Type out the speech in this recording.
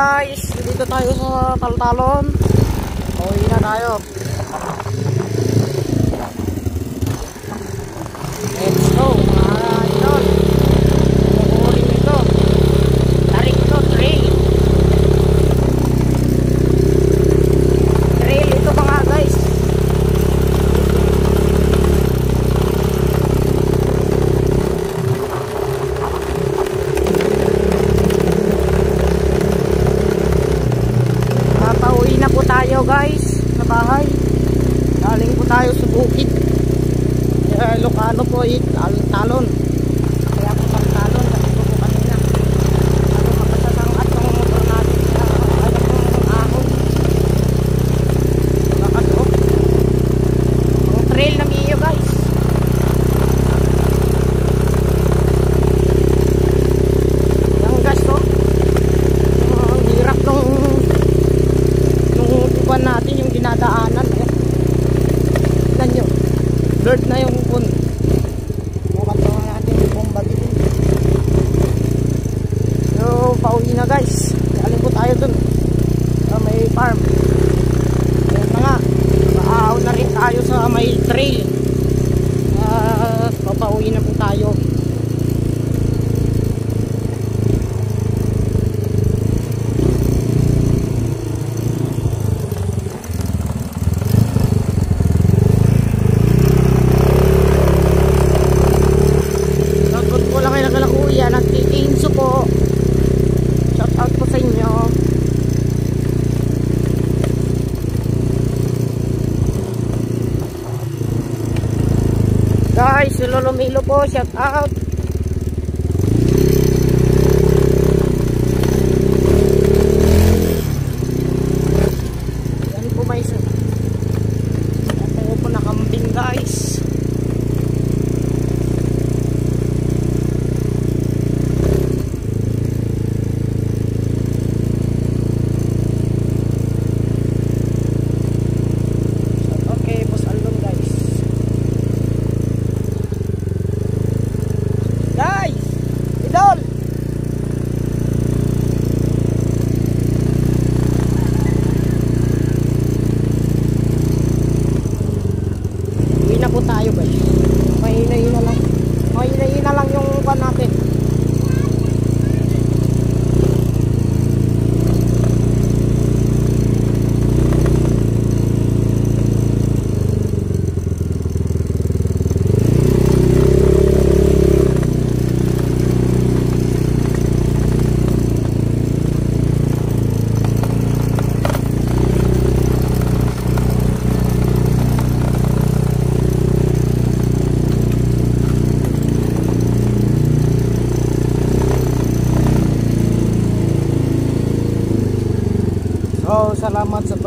guys, dito tayo sa Taltalon. Uwi na tayo. Let's go mga idol. Kukunin ito. Tarik ito, trail. Trail ito mga guys. Pauwi na po tayo guys sa bahay. Galing po tayo sa bukid. Ilocano po Talon. Kaya po Talon kasi po kanina. Ano mapasasangat ng motor natin sa ahon. Bakit po? Ang trail na miyo guys. Ang gas to. Ang hirap ng natin yung dinadaanan tignan nyo blurred na yung phone mukatawa natin yung bomba dito so pauwi na guys galing po tayo dun may farm yun na nga maaw na rin tayo sa may trail papauwi na po tayo. Nagtitinso po. Shout out po sa inyo. Guys, si Lolo Milo po, shout out. Yan po may isa. Tayo po nakambing guys. Po tayo guys. Mahina-hina lang. Mahina-hina lang yung pan natin. So, salamat sa